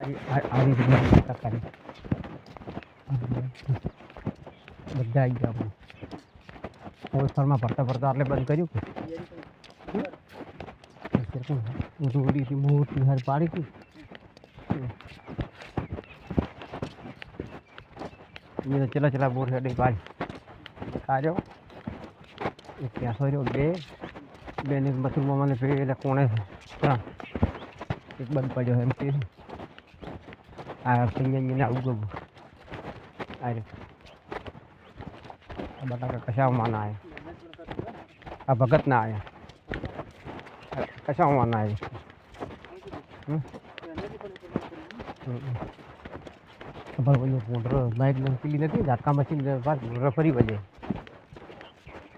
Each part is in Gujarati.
આ રીતે કરી બધા આવી ગયા આપણે ઓળખાણમાં ભરતા ભરતા એટલે બંધ કર્યું કે રોડી હતી મોટી હાર પાડી હતી ये चला चला बोर है भाई आ जाओ क्या सो रहे बे बेने बाथरूम में पे कोने हाँ एक बंद पड़ो है एमती आ सिंगे आવું गो अरे बटाका कशा माना है आ भगत ना आया कशा माना है खबर वो मोटर लाइट पीली नहीं झटका मशीन फरी बजे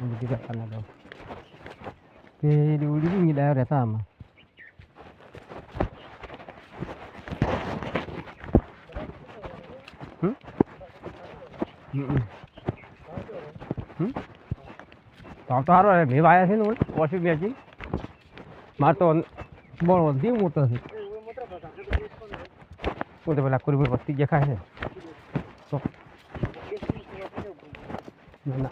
मुझे करना दो फिर उड़ी भी मिला रहता हम तो हारो भेव आया थे ना वॉशिंग मशीन मार तो बड़ो दी मोटो है वो तो पेला कुरी पत्ती देखा है तो ना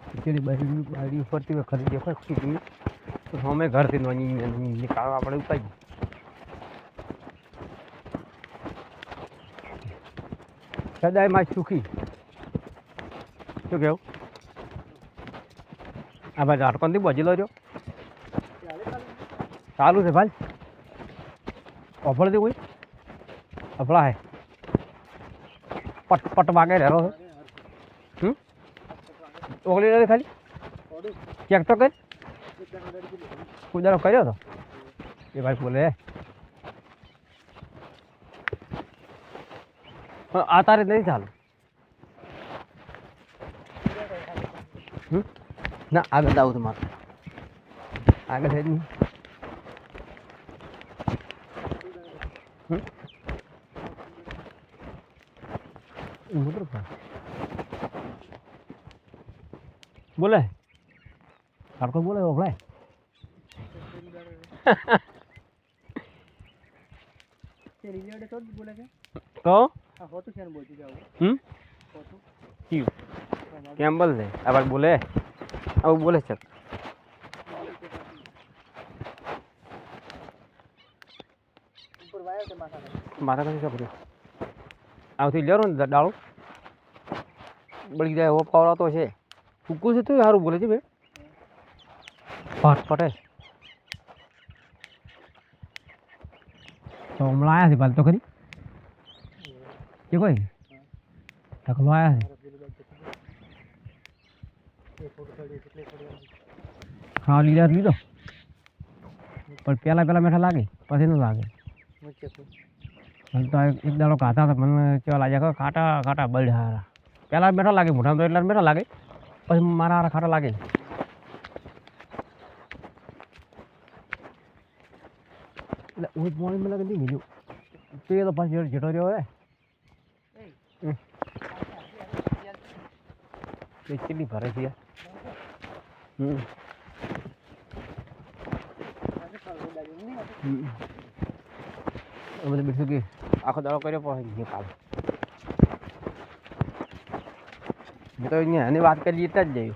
एक्चुअली बाड़ी फरती हुई खरीद देखो तो हमें घर से निकाल अपने उतार सदाय में सुखी शू कहू आ भाई झाटकोन थी बजेलो जो चालू है भाई अफड़ थी कोई अफड़ा है पट पट मांगे रह रहा ओगली रही खाली चेक तो कर कुछ जरा करो तो ये भाई बोले आता रहे नहीं चालू ना आगे जाऊ तुम्हारा आगे है नहीं बोले आपको बोले वो बोले तो क्यों कैम्बल है अब बोले अब बोले चल माथा कैसे सब આવથી લેરો ને ડાળો બળી જાય એવો પાવર આવતો છે ફૂકું છે તો સારું બોલે છે બે ફટ ફટે તો હમણાં આવ્યા છે પાલ તો ખરી કે કોઈ ઢકલો આવ્યા છે હા લીલા લીધો પણ પહેલાં પહેલાં મેઠા લાગે પછી ન લાગે तो एक दाड़ो खाता था मन केवा लागे खाटा खाटा बड़ हारा पहला बैठा लागे मोटा तो एटला बैठा लागे પછી મારા હારા ખાટા લાગે એટલે હું મોર્નિંગ માં લાગે નહીં ગયો તે તો પાછો જેટો રહ્યો હે તે કેટલી ભરે છે બધું બીજું કે આખો દાડો કર્યો પણ કાલ मैं तो ये बात कर लिए तज जाइए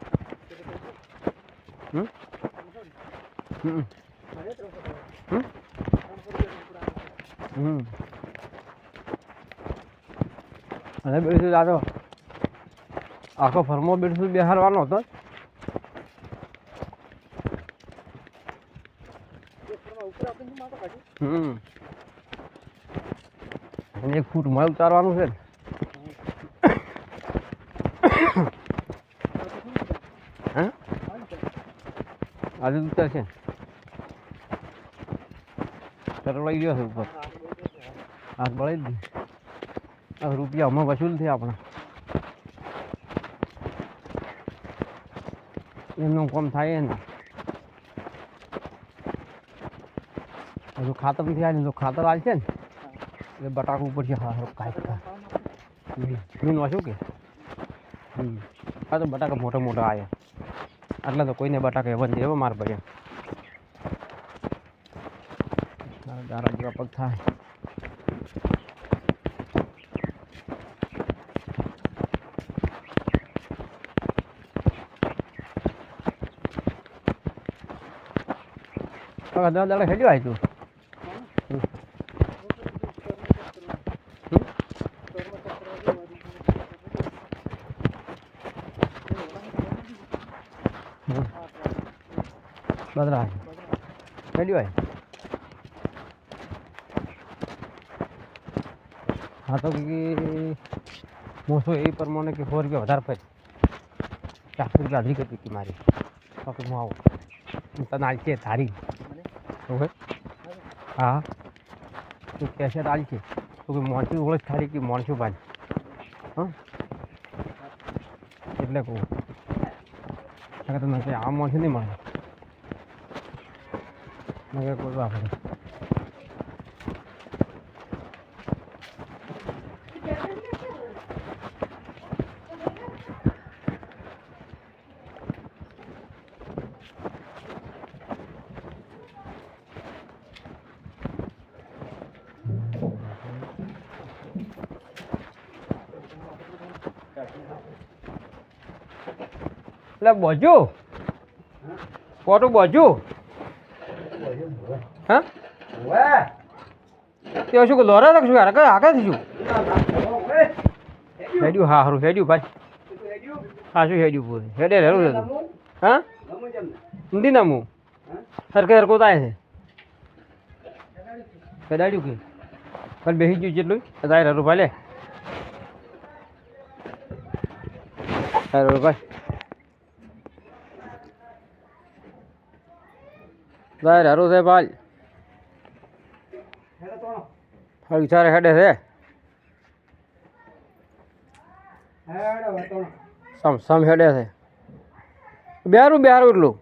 अरे बेटू दादो आखो फर्मो बेटू बेहारवानो હતો एक फूट मळ उतारવાનું છે आज उतर છે ચરવાઈ ગયો છે ઉપર હાથ બળી દી આ રૂપિયા હમણાં વસૂલ થયા આપણા એમનું કામ થાય ને હજુ ખાતર નથી આવે ને જો ખાતર આવે છે ને એટલે બટાકું ઉપર છે હા કાંઈ મીન વાંચું કે હા તો બટાકા મોટા મોટા આવ્યા આટલા તો કોઈને બટાકા એવા એવા માર પડ્યા ગારા જેવા પગ થાય દાડા હેડ્યો આવી તું બદલા હેડ્યો આવી હા તો મોસો એ પ્રમાણે કે 4 રૂપિયા વધારે પડી 400 રૂપિયા અધિક હતી મારી તો કે હું આવું તને આલ છે ધારી ઓકે હા તું કેસેટ આલ છે તો કે મોણસું ઓળખ થારી કે મોણસું ભાઈ હા એટલે કહું તમને આ મોણસું નહીં મળે મેં કોઈ વાપરે એટલે બોજુ ફોટો બોજુ હા તે શું કે લોરા રાખશું યાર આગળ થઈશું હેડ્યું હા સારું હેડ્યું ભાઈ હા શું હેડ્યું પૂરું હેડે હેરું હતું હા ઊંધી નામું સરખે સરખો થાય છે કદાડ્યું કે પણ બેસી ગયું જેટલું તારે હરું ભાઈ લે હરું ભાઈ તારે હરું છે ભાઈ વિચારે હેડે છે સમ હેડે છે બેરું એટલું